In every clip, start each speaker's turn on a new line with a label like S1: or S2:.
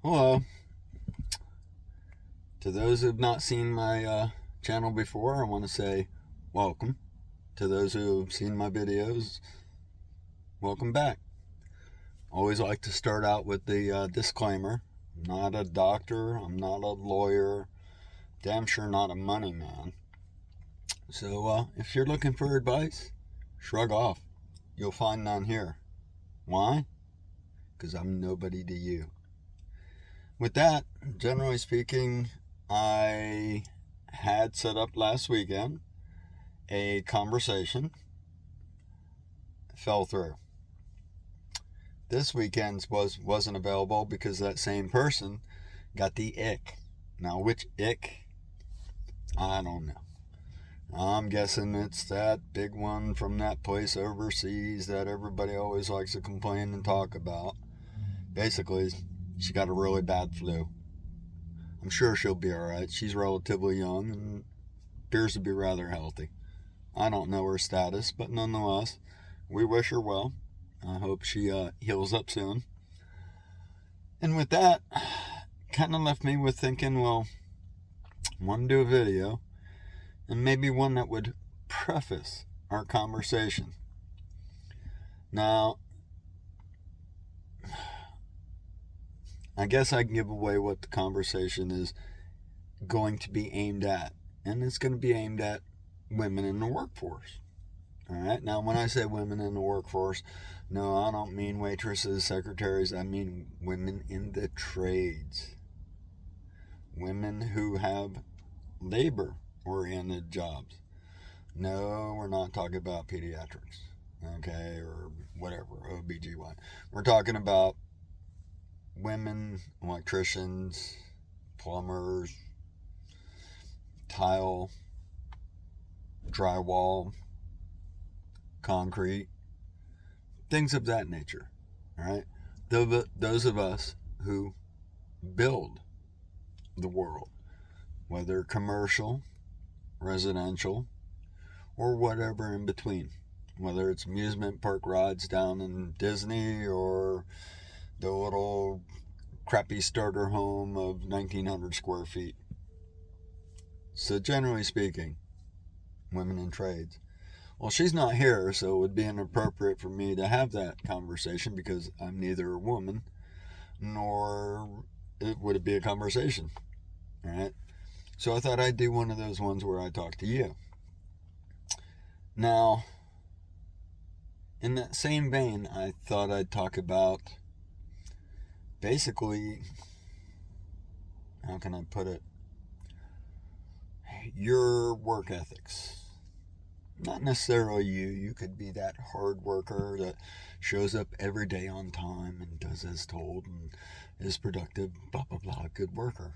S1: Hello. To those who have not seen my channel before, I want to say welcome. To those who have seen my videos, welcome back. Always like to start out with the disclaimer. I'm not a doctor, I'm not a lawyer, damn sure not a money man. So if you're looking for advice, shrug off. You'll find none here. Why? Because I'm nobody to you. With that, generally speaking, I had set up last weekend a conversation, fell through. This weekend's wasn't available because that same person got the ick. Now, which ick? I don't know. I'm guessing it's that big one from that place overseas that everybody always likes to complain and talk about. Basically, she got a really bad flu. I'm sure she'll be alright. She's relatively young and appears to be rather healthy. I don't know her status, but nonetheless, we wish her well. I hope she heals up soon. And with that, kind of left me with thinking, well, I want to do a video, and maybe one that would preface our conversation. Now, I guess I can give away what the conversation is going to be aimed at. And it's going to be aimed at women in the workforce. Alright, now when I say women in the workforce, no, I don't mean waitresses, secretaries, I mean women in the trades. Women who have labor-oriented jobs. No, we're not talking about pediatrics, okay, or whatever, OBGY. We're talking about women, electricians, plumbers, tile, drywall, concrete, things of that nature. All right, those of us who build the world, whether commercial, residential, or whatever in between, whether it's amusement park rides down in Disney or the little crappy starter home of 1,900 square feet. So generally speaking, women in trades. Well, she's not here, so it would be inappropriate for me to have that conversation because I'm neither a woman nor would it be a conversation. All right? So I thought I'd do one of those ones where I talk to you. Now, in that same vein, I thought I'd talk about basically, how can I put it? Your work ethics. Not necessarily you. You could be that hard worker that shows up every day on time and does as told and is productive, blah, blah, blah, good worker.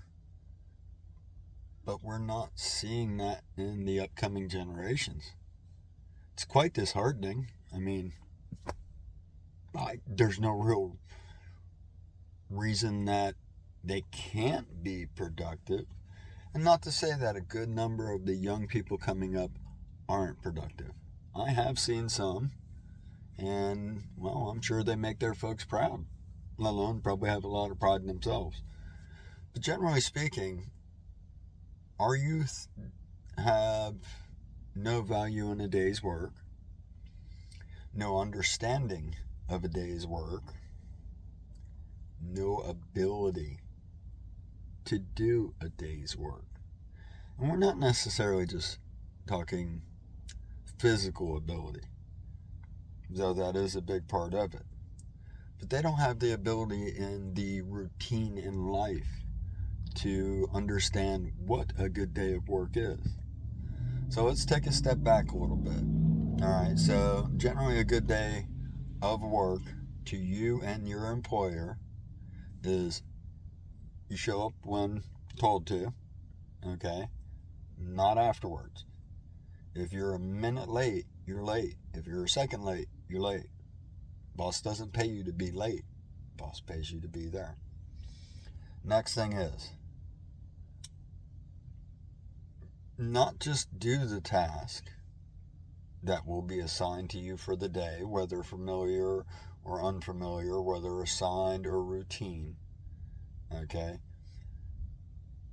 S1: But we're not seeing that in the upcoming generations. It's quite disheartening. I mean, there's no real reason that they can't be productive. And not to say that a good number of the young people coming up aren't productive. I have seen some, and, well, I'm sure they make their folks proud, let alone probably have a lot of pride in themselves. But generally speaking, our youth have no value in a day's work, no understanding of a day's work, no ability to do a day's work. And we're not necessarily just talking physical ability, though that is a big part of it. But they don't have the ability in the routine in life to understand what a good day of work is. So let's take a step back a little bit. Alright, so generally a good day of work to you and your employer is you show up when told to, okay? Not afterwards. If you're a minute late, you're late. If you're a second late, you're late. Boss doesn't pay you to be late. Boss pays you to be there. Next thing is, not just do the task that will be assigned to you for the day, whether familiar or unfamiliar, whether assigned or routine, Okay?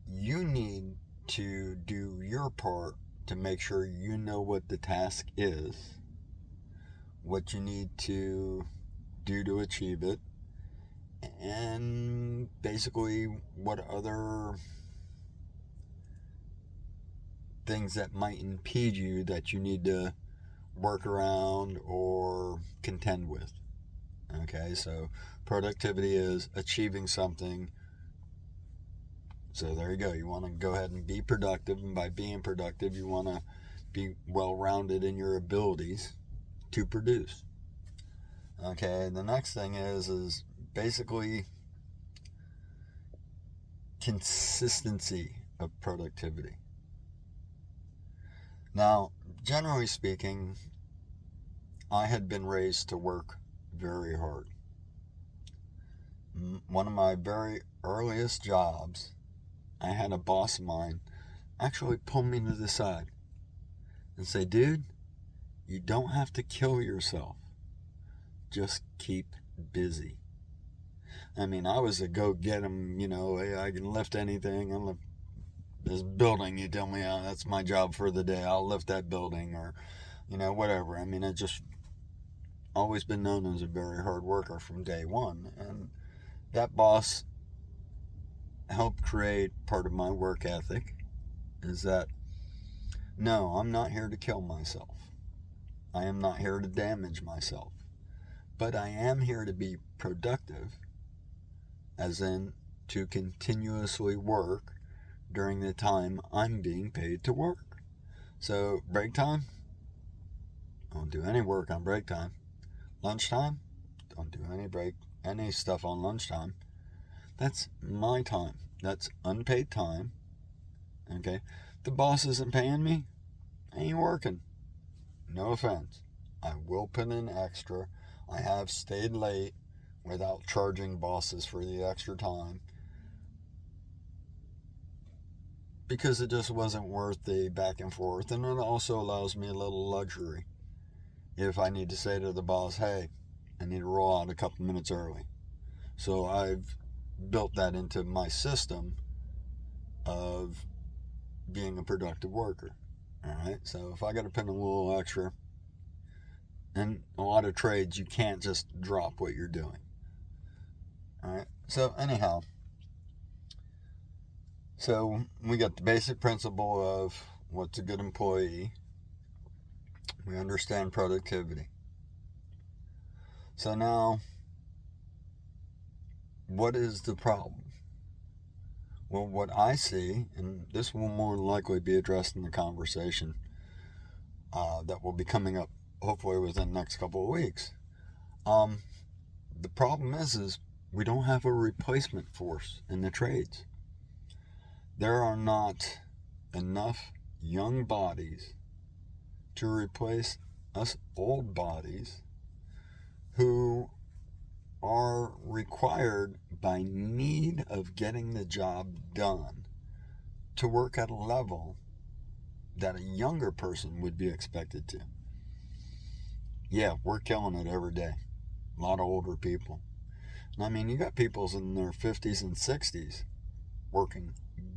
S1: You need to do your part to make sure you know what the task is, what you need to do to achieve it, and basically what other things that might impede you that you need to work around or contend with. Okay, so productivity is achieving something. So there you go. You want to go ahead and be productive, and by being productive, you want to be well-rounded in your abilities to produce. Okay, the next thing is basically consistency of productivity. Now, generally speaking, I had been raised to work very hard. One of my very earliest jobs, I had a boss of mine actually pull me to the side and say, dude, you don't have to kill yourself. Just keep busy. I mean, I was a go-get-em, hey, I can lift anything. I'll lift this building, you tell me, that's my job for the day. I'll lift that building or, whatever. I mean, I just always been known as a very hard worker from day one. And that boss helped create part of my work ethic is that, no, I'm not here to kill myself. I am not here to damage myself. But I am here to be productive, as in to continuously work during the time I'm being paid to work. So break time, don't do any work on break time. Lunchtime, don't do any stuff on lunchtime. That's my time. That's unpaid time. Okay? The boss isn't paying me, I ain't working. No offense. I will put in extra. I have stayed late without charging bosses for the extra time because it just wasn't worth the back and forth, and it also allows me a little luxury if I need to say to the boss, hey, I need to roll out a couple minutes early. So I've built that into my system of being a productive worker. Alright, so if I got to put in a little extra, and a lot of trades, you can't just drop what you're doing. Alright, so anyhow, so we got the basic principle of what's a good employee. We understand productivity. So now, what is the problem? Well, what I see, and this will more likely be addressed in the conversation that will be coming up hopefully within the next couple of weeks. The problem is we don't have a replacement force in the trades. There are not enough young bodies to replace us old bodies who are required by need of getting the job done to work at a level that a younger person would be expected to. Yeah, we're killing it every day. A lot of older people. And I mean, you got people in their 50s and 60s working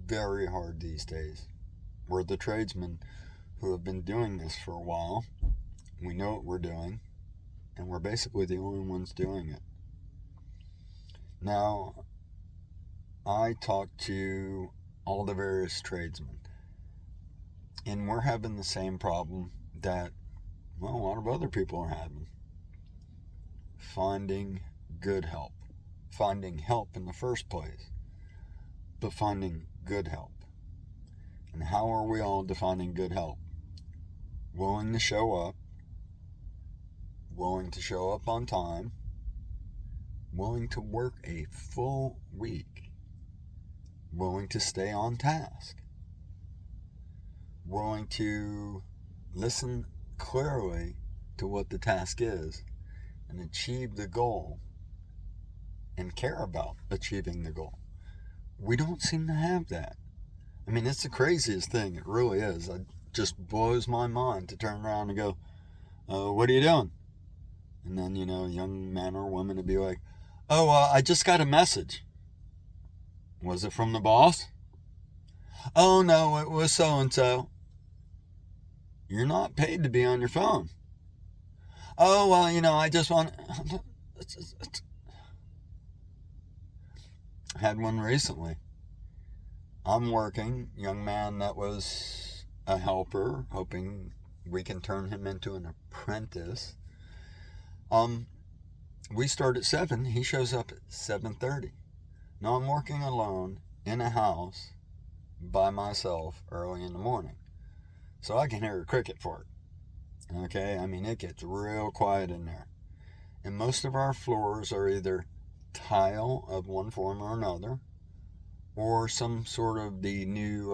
S1: very hard these days. We're the tradesmen who have been doing this for a while. We know what we're doing, and we're basically the only ones doing it. Now, I talked to all the various tradesmen, and we're having the same problem that, well, a lot of other people are having. Finding good help. Finding help in the first place, but finding good help. And how are we all defining good help? Willing to show up on time, willing to work a full week, willing to stay on task, willing to listen clearly to what the task is and achieve the goal and care about achieving the goal. We don't seem to have that. I mean, it's the craziest thing. It really is. It just blows my mind to turn around and go, what are you doing? And then, a young man or woman would be like, I just got a message. Was it from the boss? Oh, no, it was so-and-so. You're not paid to be on your phone. Oh, well, I just want... I had one recently. I'm working, young man that was a helper, hoping we can turn him into an apprentice. We start at 7, he shows up at 7:30. Now I'm working alone in a house by myself early in the morning. So I can hear a cricket fart. Okay, I mean, it gets real quiet in there. And most of our floors are either tile of one form or another, or some sort of the new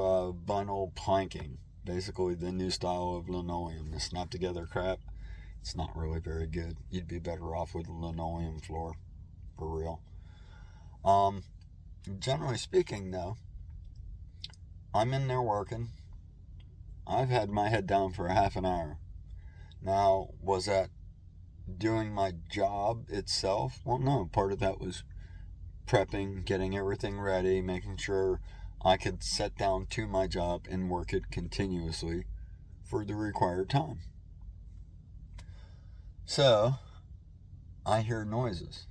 S1: vinyl planking, basically the new style of linoleum, the snap together crap. It's not really very good. You'd be better off with a linoleum floor, for real. Generally speaking, though, I'm in there working. I've had my head down for a half an hour. Now, was that doing my job itself? Well, no. Part of that was prepping, getting everything ready, making sure I could sit down to my job and work it continuously for the required time. So, I hear noises.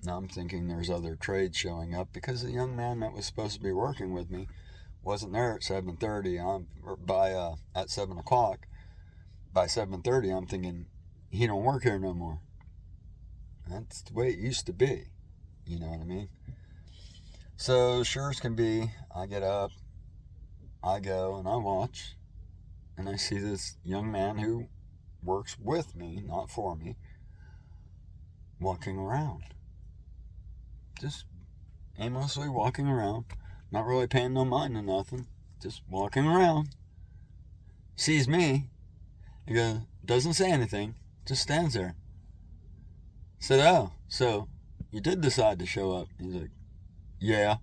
S1: Now I'm thinking there's other trades showing up because the young man that was supposed to be working with me wasn't there at 7:30. At 7 o'clock. By 7:30, I'm thinking he don't work here no more. That's the way it used to be. You know what I mean? So sure as can be, I get up, I go and I watch, and I see this young man who works with me, not for me, walking around. Just aimlessly walking around, not really paying no mind to nothing, just walking around. Sees me, he goes, doesn't say anything, just stands there. Said, oh, so you did decide to show up? He's like, yeah.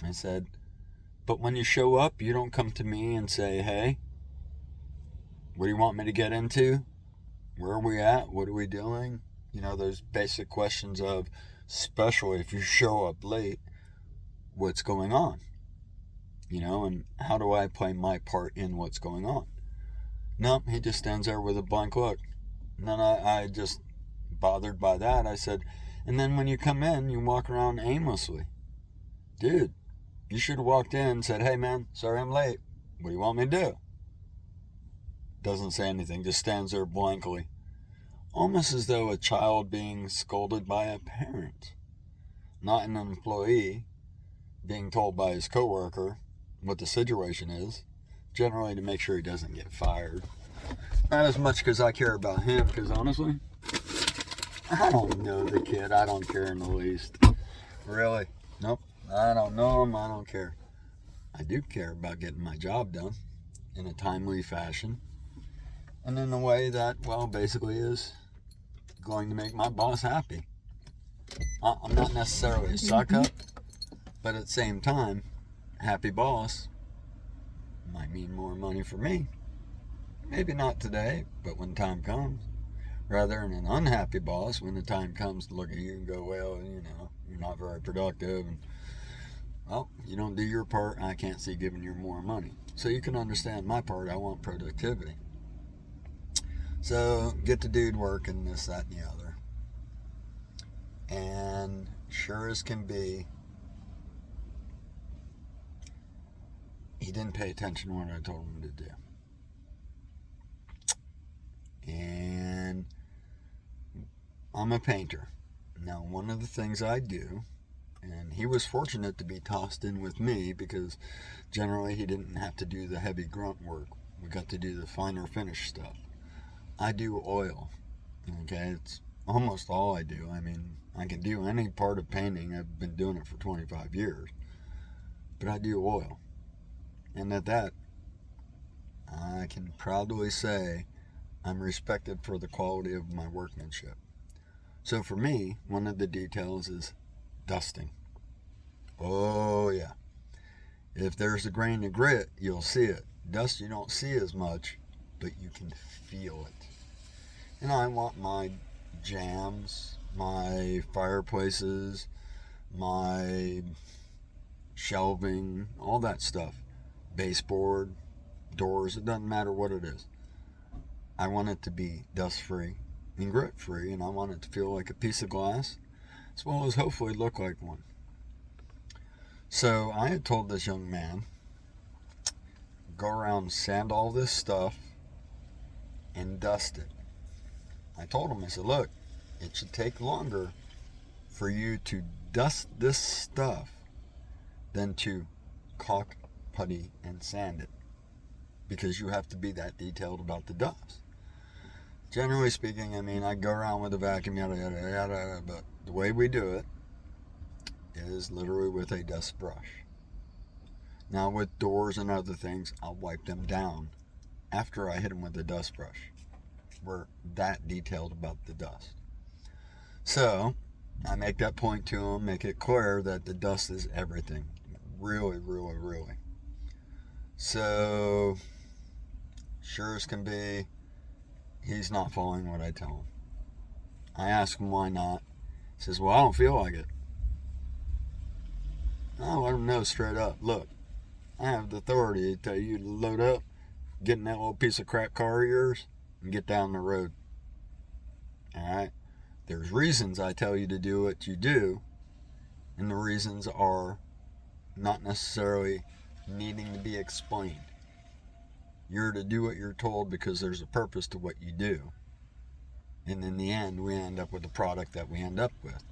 S1: I said, but when you show up, you don't come to me and say, hey, what do you want me to get into? Where are we at? What are we doing? Those basic questions of, especially if you show up late, what's going on? And how do I play my part in what's going on? No, he just stands there with a blank look. And then I just, bothered by that, I said, and then when you come in, you walk around aimlessly. Dude, you should have walked in and said, hey man, sorry I'm late. What do you want me to do? Doesn't say anything, just stands there blankly. Almost as though a child being scolded by a parent. Not an employee being told by his coworker what the situation is, generally to make sure he doesn't get fired. Not as much because I care about him, because honestly, I don't know the kid. I don't care in the least. Really? Nope. I don't know him. I don't care. I do care about getting my job done in a timely fashion. And in a way that, well, basically is going to make my boss happy. I'm not necessarily a suck up, but at the same time, happy boss might mean more money for me. Maybe not today, but when time comes. Rather than an unhappy boss, when the time comes to look at you and go, well, you're not very productive, and, well, you don't do your part, I can't see giving you more money. So you can understand my part, I want productivity. So, get the dude working, this, that, and the other. And sure as can be, he didn't pay attention to what I told him to do. And I'm a painter. Now, one of the things I do, and he was fortunate to be tossed in with me because generally he didn't have to do the heavy grunt work. We got to do the finer finish stuff. I do oil. Okay, it's almost all I do. I mean, I can do any part of painting. I've been doing it for 25 years. But I do oil. And at that, I can proudly say I'm respected for the quality of my workmanship. So for me, one of the details is dusting. Oh yeah. If there's a grain of grit, you'll see it. Dust you don't see as much, but you can feel it. And I want my jams, my fireplaces, my shelving, all that stuff, baseboard, doors, it doesn't matter what it is. I want it to be dust free and grit free, and I want it to feel like a piece of glass as well as hopefully look like one. So I had told this young man, go around and sand all this stuff and dust it. I told him, I said, look, it should take longer for you to dust this stuff than to caulk, putty, and sand it, because you have to be that detailed about the dust. Generally speaking, I mean, I go around with a vacuum, yada, yada, yada, but the way we do it is literally with a dust brush. Now, with doors and other things, I'll wipe them down after I hit them with the dust brush. We're that detailed about the dust. So, I make that point to him, make it clear that the dust is everything. Really, really, really. So, sure as can be, he's not following what I tell him. I ask him why not. He says, well, I don't feel like it. I let him know straight up, look, I have the authority to tell you to load up, get in that little piece of crap car of yours, and get down the road. Alright? There's reasons I tell you to do what you do, and the reasons are not necessarily needing to be explained. You're to do what you're told because there's a purpose to what you do. And in the end, we end up with the product that we end up with.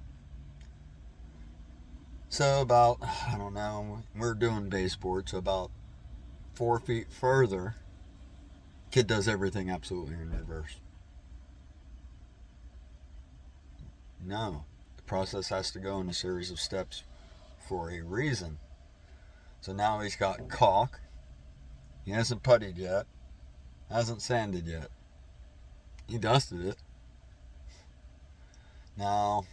S1: So about, I don't know, we're doing baseboard, so about 4 feet further, kid does everything absolutely in reverse. No, the process has to go in a series of steps for a reason. So now he's got caulk. He hasn't puttied yet. Hasn't sanded yet. He dusted it. Now,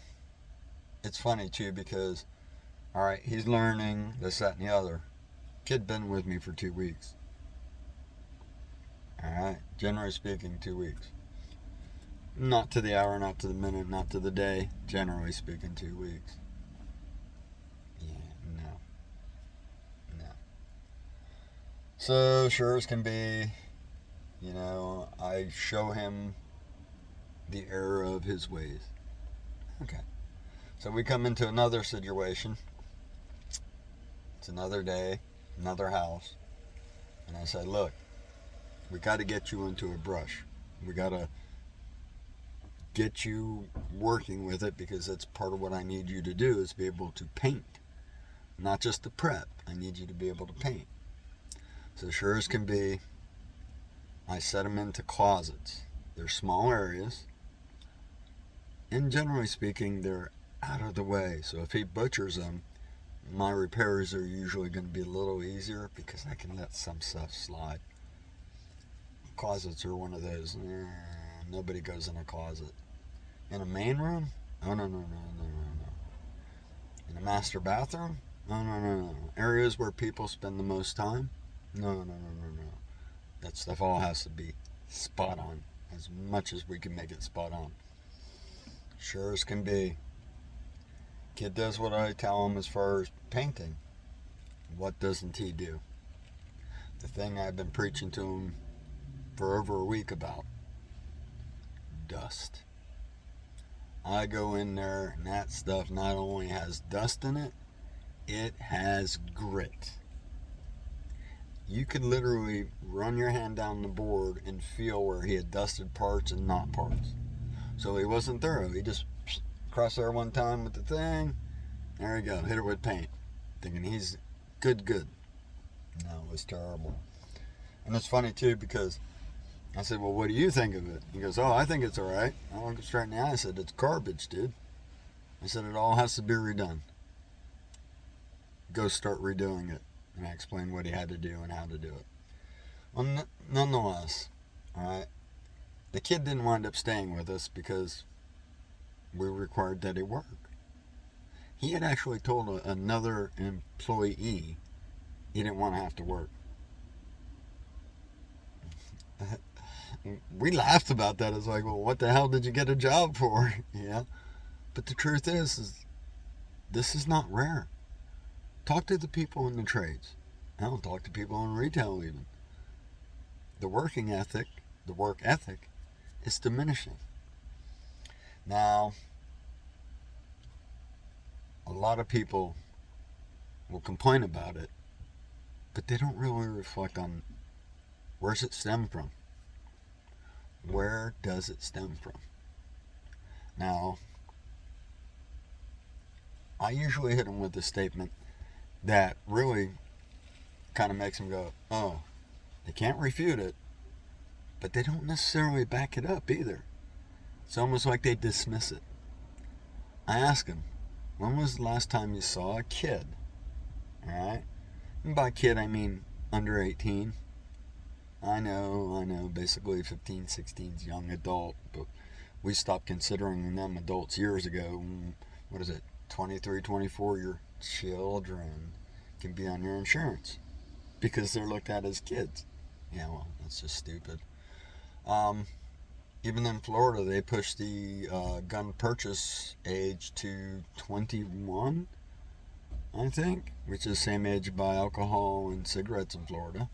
S1: it's funny too because, alright, he's learning this, that, and the other. Kid been with me for 2 weeks. Alright, generally speaking, 2 weeks. Not to the hour, not to the minute, not to the day. Generally speaking, 2 weeks. Yeah, no. So, sure as can be, I show him the error of his ways. Okay. So we come into another situation. It's another day, another house. And I said, look, we got to get you into a brush. We got to get you working with it because that's part of what I need you to do is be able to paint. Not just to prep. I need you to be able to paint. So sure as can be, I set them into closets. They're small areas. And generally speaking, they're out of the way. So if he butchers them, my repairs are usually going to be a little easier because I can let some stuff slide. Closets are one of those. Nobody goes in a closet. In a main room? Oh, no. In a master bathroom? No. Areas where people spend the most time? No. That stuff all has to be spot on. As much as we can make it spot on. Sure as can be. Kid does what I tell him as far as painting. What doesn't he do? The thing I've been preaching to him for over a week about. Dust. I go in there and that stuff not only has dust in it, it has grit. You could literally run your hand down the board and feel where he had dusted parts and not parts. So he wasn't thorough. He just crossed there one time with the thing. There you go. Hit it with paint. Thinking he's good. No, it was terrible. And it's funny too because I said, well, what do you think of it? He goes, oh, I think it's all right. I looked him straight in the eye. I said, it's garbage, dude. I said, it all has to be redone. Go start redoing it. And I explained what he had to do and how to do it. Well, nonetheless, all right, the kid didn't wind up staying with us because we required that he work. He had actually told another employee he didn't want to have to work. We laughed about that. It's like, well, what the hell did you get a job for? Yeah. But the truth is This is not rare. Talk to the people in the trades. I don't talk to people in retail even. The work ethic is diminishing. Now, a lot of people will complain about it, but they don't really reflect on where's it stem from. Where does it stem from? Now, I usually hit them with a statement that really kind of makes them go, oh, they can't refute it, but they don't necessarily back it up either. It's almost like they dismiss it. I ask them, when was the last time you saw a kid? Alright? And by kid, I mean under 18. I know, basically 15, 16 is young adult, but we stopped considering them adults years ago. What is it? 23, 24, your children can be on your insurance because they're looked at as kids. Yeah, well, that's just stupid. Even in Florida, they pushed the gun purchase age to 21, I think, which is the same age to buy alcohol and cigarettes in Florida.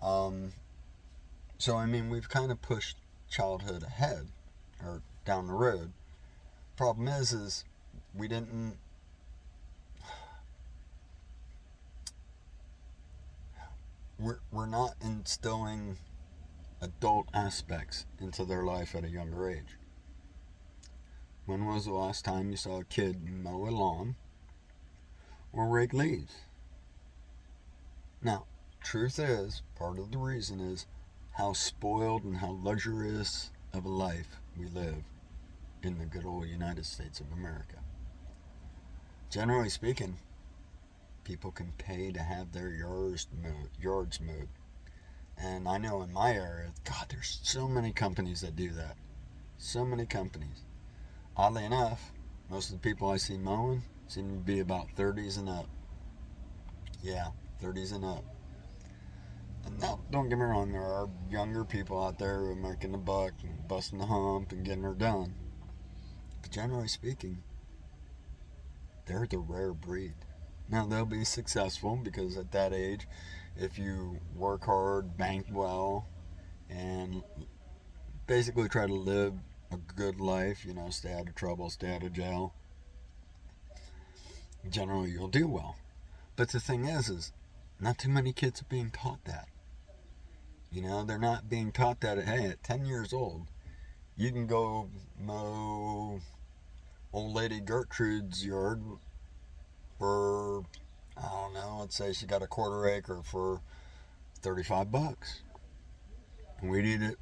S1: So, I mean, we've kind of pushed childhood ahead, or down the road. Problem is we didn't... We're not instilling adult aspects into their life at a younger age. When was the last time you saw a kid mow a lawn or rake leaves? Now, truth is, part of the reason is how spoiled and how luxurious of a life we live in the good old United States of America. Generally speaking, people can pay to have their yards mowed. And I know in my area, God, there's so many companies that do that. So many companies. Oddly enough, most of the people I see mowing seem to be about 30s and up. Yeah, 30s and up. And now, don't get me wrong, there are younger people out there who are making the buck and busting the hump and getting her done. But generally speaking, they're the rare breed. Now, they'll be successful because at that age, if you work hard, bank well, and basically try to live a good life, stay out of trouble, stay out of jail, generally you'll do well. But the thing is not too many kids are being taught that. They're not being taught that, hey, at 10 years old, you can go mow old lady Gertrude's yard for, I don't know, let's say she got a quarter acre for $35. And we'd eat it,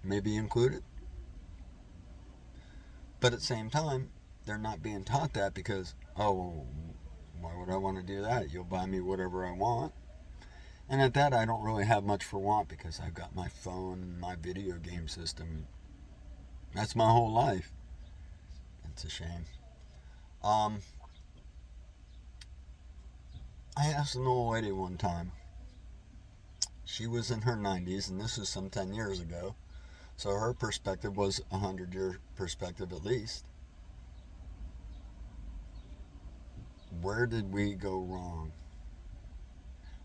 S1: maybe included. But at the same time, they're not being taught that because, oh, why would I want to do that? You'll buy me whatever I want. And at that, I don't really have much for want because I've got my phone and my video game system. That's my whole life. It's a shame. I asked an old lady one time. She was in her 90s, and this was some 10 years ago. So her perspective was a 100-year perspective at least. Where did we go wrong?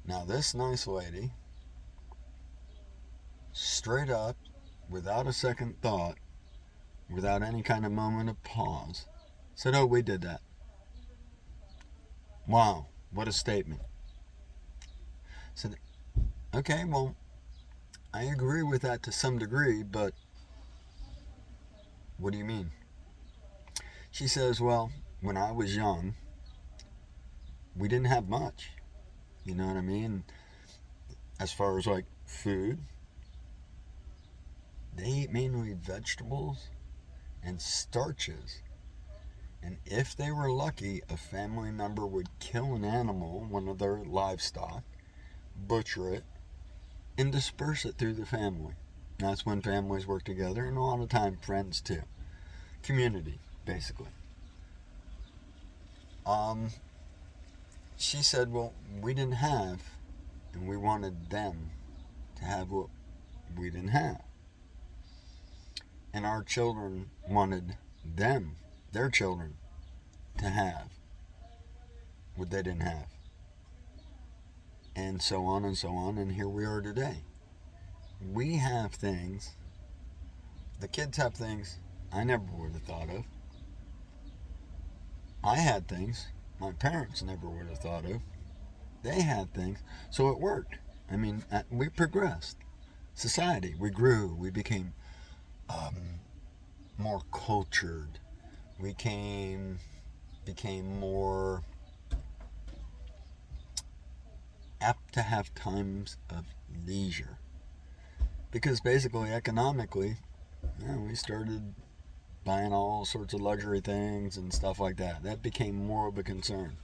S1: Now, this nice lady, straight up, without a second thought, without any kind of moment of pause, said, oh, we did that. Wow, what a statement. Said, okay, well, I agree with that to some degree, but what do you mean? She says, well, when I was young, we didn't have much. You know what I mean? As far as like food, they ate mainly vegetables and starches. And if they were lucky, a family member would kill an animal, one of their livestock, butcher it, and disperse it through the family. That's when families work together, and a lot of time friends too. Community, basically. She said, well, we didn't have, and we wanted them to have what we didn't have. And our children wanted them, their children, to have what they didn't have. And so on and so on, and here we are today. We have things, the kids have things I never would have thought of. I had things my parents never would have thought of. They had things, so it worked. I mean, we progressed. Society, we grew, we became more cultured. We became more apt to have times of leisure. Because basically, economically, we started buying all sorts of luxury things and stuff like that. That became more of a concern.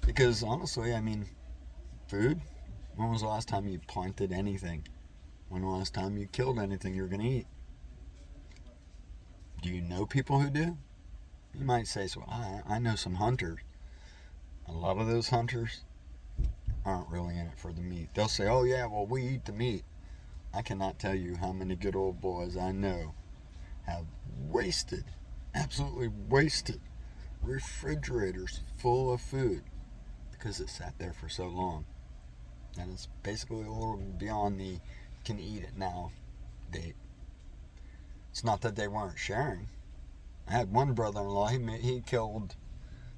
S1: Because honestly, I mean, food, when was the last time you planted anything? When was the last time you killed anything you're going to eat? Do you know people who do? You might say, so I know some hunters. A lot of those hunters aren't really in it for the meat. They'll say, oh yeah, well we eat the meat. I cannot tell you how many good old boys I know have wasted, absolutely wasted, refrigerators full of food because it sat there for so long. And it's basically a little beyond the can eat it now date. It's not that they weren't sharing. I had one brother-in-law, he killed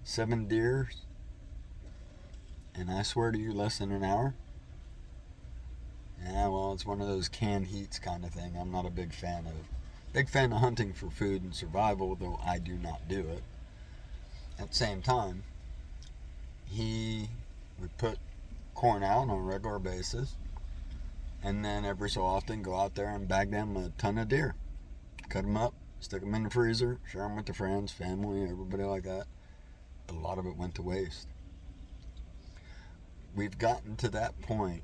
S1: 7 deer, and I swear to you, less than an hour. Yeah, well, it's one of those canned heats kind of thing. I'm not a big fan of. Big fan of hunting for food and survival, though I do not do it. At the same time, we put corn out on a regular basis, and then every so often go out there and bag them a ton of deer. Cut them up, stick them in the freezer, share them with the friends, family, everybody like that. A lot of it went to waste. We've gotten to that point.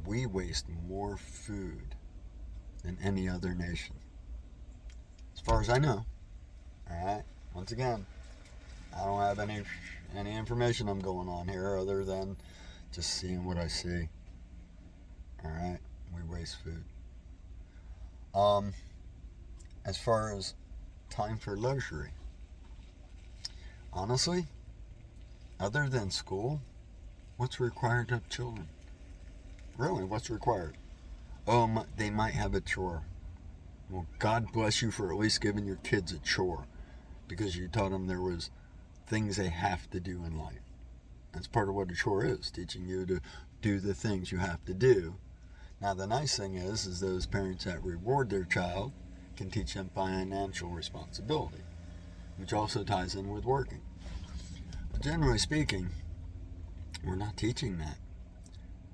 S1: We waste more food than any other nation, as far as I know. All right. Once again, I don't have any information I'm going on here other than just seeing what I see. All right. We waste food. As far as time for luxury, honestly, other than school, what's required of children? Really, what's required? They might have a chore. Well, God bless you for at least giving your kids a chore, because you taught them there was things they have to do in life. That's part of what a chore is, teaching you to do the things you have to do. Now, the nice thing is those parents that reward their child can teach them financial responsibility, which also ties in with working. But generally speaking, we're not teaching that.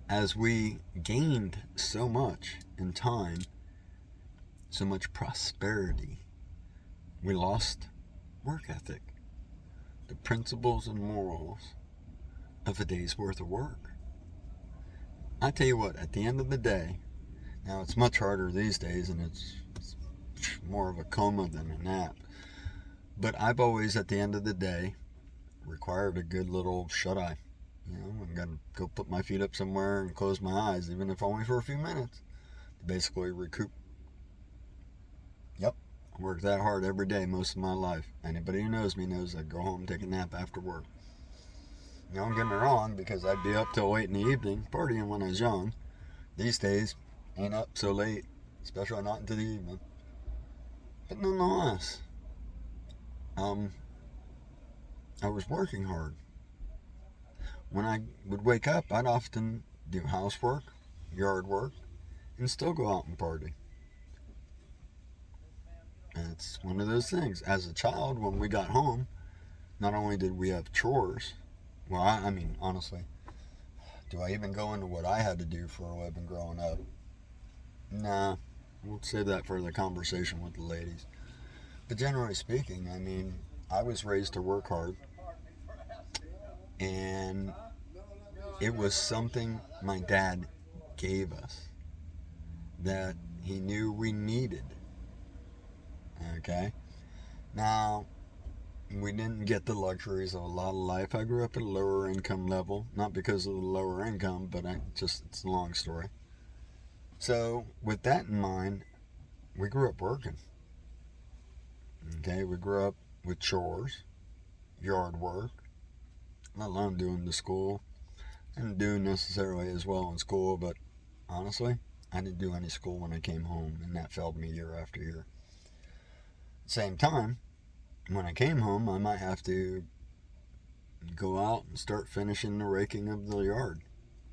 S1: As we gained so much in time, so much prosperity, we lost work ethic, the principles and morals of a day's worth of work. I tell you what, at the end of the day, now it's much harder these days, and it's more of a coma than a nap, but I've always, at the end of the day, required a good little shut-eye. I'm going to go put my feet up somewhere and close my eyes, even if only for a few minutes, to basically recoup. Yep, I work that hard every day most of my life. Anybody who knows me knows I go home and take a nap after work. Now, don't get me wrong, because I'd be up till late in the evening, partying when I was young. These days, ain't up so late, especially not into the evening. But nonetheless, I was working hard. When I would wake up, I'd often do housework, yard work, and still go out and party. And it's one of those things. As a child, when we got home, not only did we have chores, well, I mean, honestly, do I even go into what I had to do for a living growing up? Nah, we'll save that for the conversation with the ladies. But generally speaking, I mean, I was raised to work hard, and it was something my dad gave us that he knew we needed. Okay? Now, we didn't get the luxuries of a lot of life. I grew up at a lower income level, not because of the lower income, but it's a long story. So, with that in mind, we grew up working. Okay? We grew up with chores. yard work, let alone doing the school. I didn't do necessarily as well in school, but honestly, I didn't do any school when I came home, and that failed me year after year. Same time, when I came home, I might have to go out and start finishing the raking of the yard.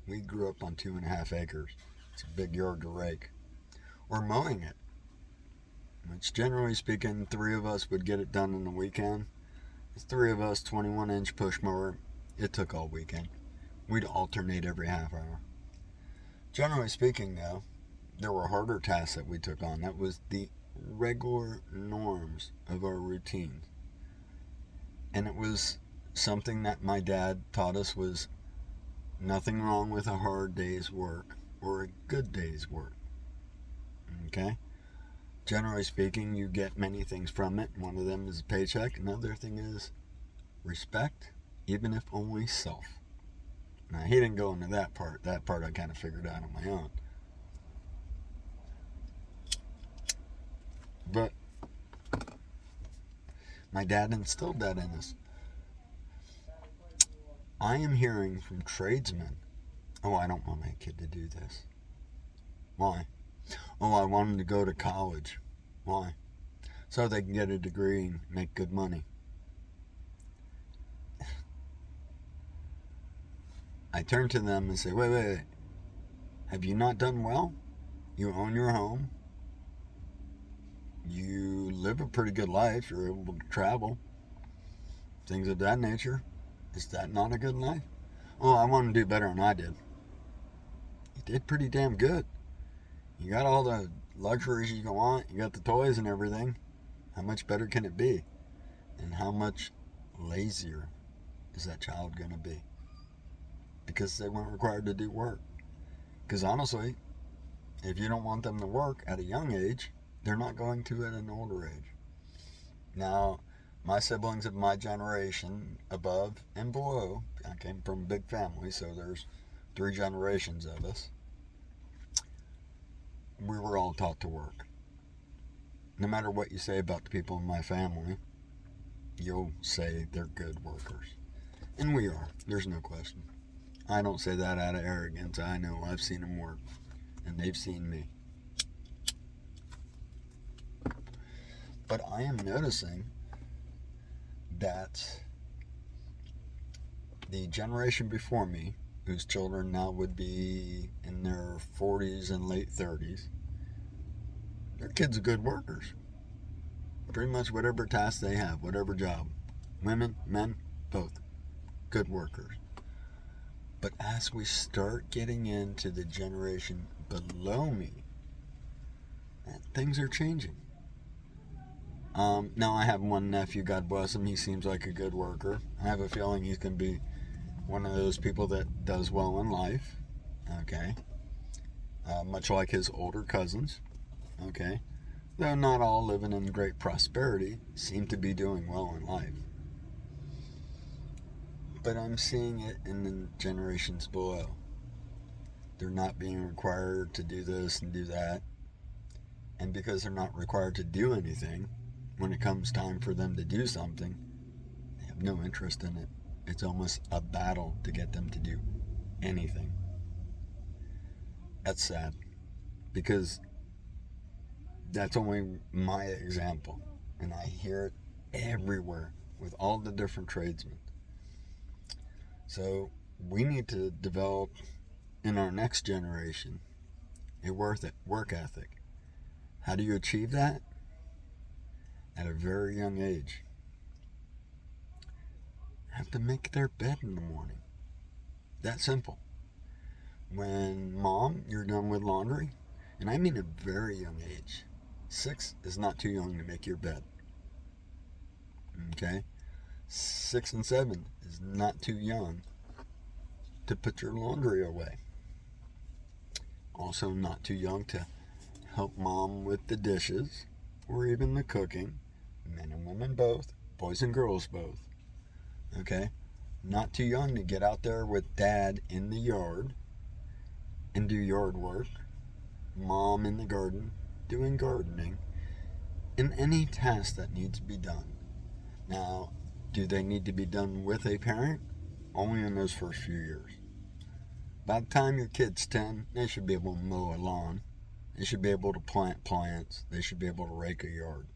S1: We grew up on 2.5 acres. It's a big yard to rake. Or mowing it, which generally speaking, 3 of us would get it done in a weekend. It's 3 of us, 21-inch push mower. It took all weekend. We'd alternate every half hour. Generally speaking, though, there were harder tasks that we took on. That was the regular norms of our routine. And it was something that my dad taught us was nothing wrong with a hard day's work or a good day's work. Okay? Generally speaking, you get many things from it. One of them is a paycheck. Another thing is respect, even if only self. Now, he didn't go into that part. That part I kind of figured out on my own. But my dad instilled that in us. I am hearing from tradesmen, oh, I don't want my kid to do this. Why? Oh, I want him to go to college. Why? So they can get a degree and make good money. I turn to them and say, wait. Have you not done well? You own your home. You live a pretty good life. You're able to travel. Things of that nature. Is that not a good life? Oh, I want to do better than I did. You did pretty damn good. You got all the luxuries you want. You got the toys and everything. How much better can it be? And how much lazier is that child going to be? Because they weren't required to do work. Because honestly, if you don't want them to work at a young age, they're not going to at an older age. Now, my siblings of my generation, above and below, I came from a big family, so there's 3 generations of us. We were all taught to work. No matter what you say about the people in my family, you'll say they're good workers. And we are. There's no question. I don't say that out of arrogance. I know I've seen them work, and they've seen me. But I am noticing that the generation before me, whose children now would be in their 40s and late 30s, their kids are good workers. Pretty much whatever task they have, whatever job. Women, men, both. Good workers. But as we start getting into the generation below me, things are changing. Now I have one nephew, God bless him, he seems like a good worker. I have a feeling he's going to be one of those people that does well in life, okay? Much like his older cousins, okay? Though not all living in great prosperity, seem to be doing well in life. But I'm seeing it in the generations below. They're not being required to do this and do that. And because they're not required to do anything, when it comes time for them to do something, they have no interest in it. It's almost a battle to get them to do anything. That's sad. Because that's only my example. And I hear it everywhere with all the different tradesmen. So we need to develop in our next generation a work ethic. How do you achieve that? At a very young age. Have to make their bed in the morning. That simple. When mom, you're done with laundry, and I mean a very young age. 6 is not too young to make your bed. Okay? 6 and 7 is not too young to put your laundry away. Also not too young to help mom with the dishes or even the cooking. Men and women both, boys and girls both. Okay? Not too young to get out there with dad in the yard and do yard work. Mom in the garden doing gardening. And any task that needs to be done. Now, Do they need to be done with a parent? Only in those first few years. By the time your kid's 10, they should be able to mow a lawn. They should be able to plant plants. They should be able to rake a yard.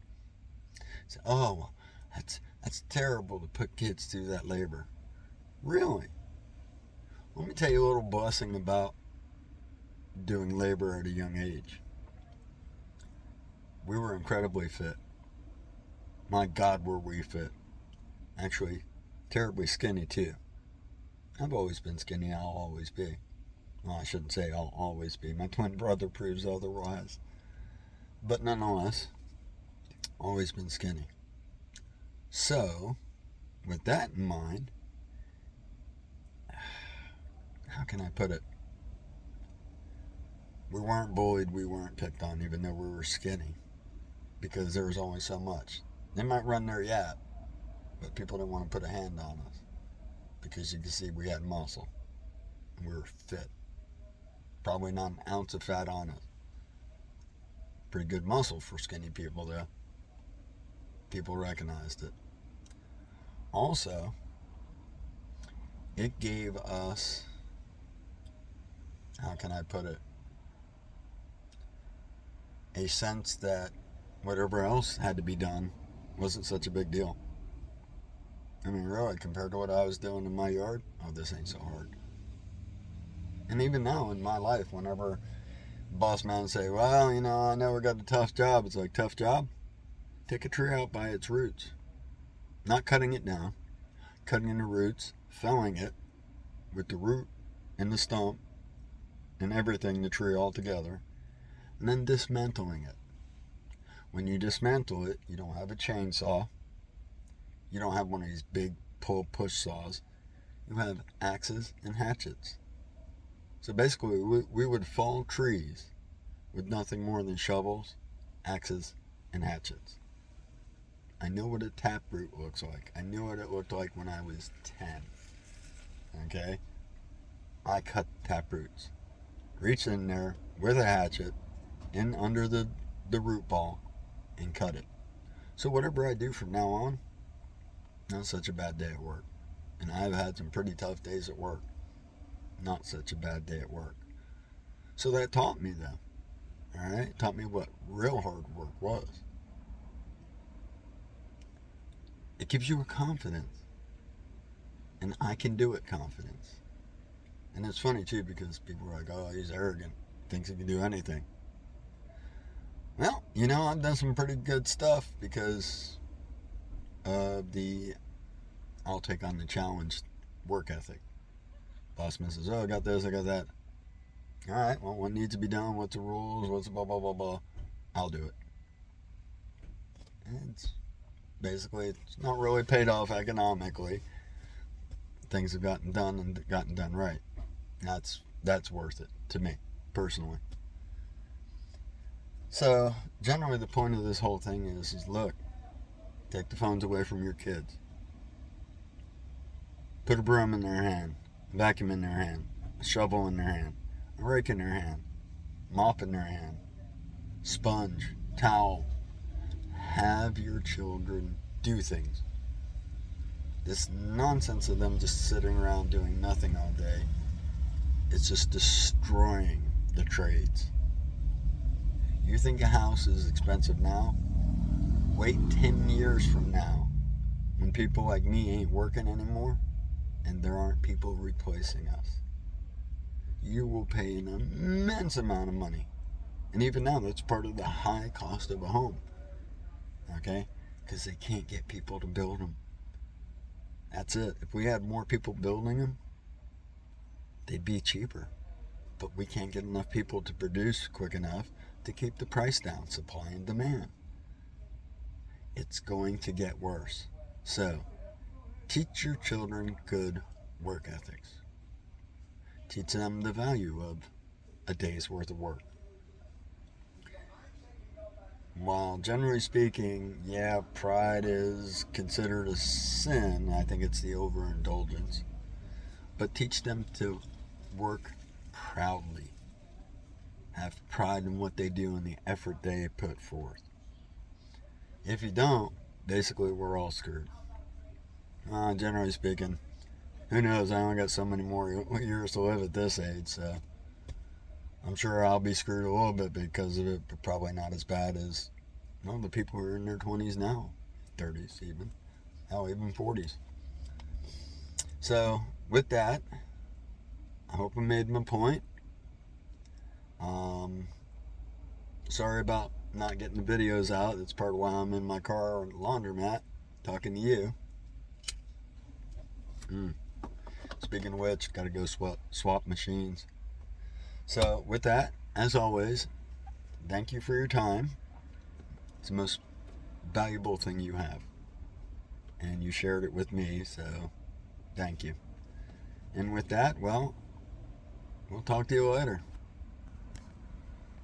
S1: So, oh, well, that's terrible to put kids through that labor. Really? Let me tell you a little blessing about doing labor at a young age. We were incredibly fit. My God, were we fit. Actually, terribly skinny too. I've always been skinny, I'll always be. Well, I shouldn't say I'll always be. My twin brother proves otherwise. But nonetheless, always been skinny. So, with that in mind, how can I put it? We weren't bullied, we weren't picked on, even though we were skinny. Because there was only so much. They might run their yap, but people didn't want to put a hand on us. Because you can see we had muscle. And we were fit. Probably not an ounce of fat on us. Pretty good muscle for skinny people, though. People recognized it. Also, it gave us, how can I put it, a sense that whatever else had to be done wasn't such a big deal. I mean, really, compared to what I was doing in my yard, oh, this ain't so hard. And even now in my life, whenever boss man say, well, I never got a tough job, it's like, tough job? Take a tree out by its roots. Not cutting it down, cutting the roots, felling it with the root and the stump and everything, the tree all together, and then dismantling it. When you dismantle it, you don't have a chainsaw. You don't have one of these big push saws. You have axes and hatchets. So basically, we would fall trees with nothing more than shovels, axes, and hatchets. I know what a taproot looks like. I knew what it looked like when I was 10. Okay? I cut taproots. Reach in there with a hatchet, in under the root ball, and cut it. So whatever I do from now on, not such a bad day at work. And I've had some pretty tough days at work. Not such a bad day at work. So that taught me though. Alright? It taught me what real hard work was. It gives you a confidence. And I can do it confidence. And it's funny too because people are like, oh, he's arrogant. Thinks he can do anything. Well, I've done some pretty good stuff because of the I'll take on the challenge work ethic. Boss man says, oh, I got this, I got that. All right, well, what needs to be done? What's the rules? What's the blah, blah, blah, blah? I'll do it. And it's not really paid off economically. Things have gotten done and gotten done right. That's worth it to me, personally. So, generally the point of this whole thing is look, take the phones away from your kids. Put a broom in their hand, a vacuum in their hand, a shovel in their hand, a rake in their hand, mop in their hand, sponge, towel. Have your children do things. This nonsense of them just sitting around doing nothing all day, it's just destroying the trades. You think a house is expensive now? Wait 10 years from now, when people like me ain't working anymore, and there aren't people replacing us. You will pay an immense amount of money. And even now, that's part of the high cost of a home. Okay? Because they can't get people to build them. That's it. If we had more people building them, they'd be cheaper. But we can't get enough people to produce quick enough to keep the price down, supply and demand. It's going to get worse. So, teach your children good work ethics. Teach them the value of a day's worth of work. While generally speaking, yeah, pride is considered a sin, I think it's the overindulgence. But teach them to work proudly. Have pride in what they do and the effort they put forth. If you don't, basically we're all screwed. Generally speaking, who knows? I only got so many more years to live at this age, so I'm sure I'll be screwed a little bit because of it, but probably not as bad as the people who are in their 20s now, 30s even, hell, even 40s. So, with that, I hope I made my point. Sorry about not getting the videos out. That's part of why I'm in my car or laundromat talking to you. Speaking of which, gotta go swap machines. So, with that, as always, thank you for your time. It's the most valuable thing you have. And you shared it with me, so thank you. And with that, well, we'll talk to you later.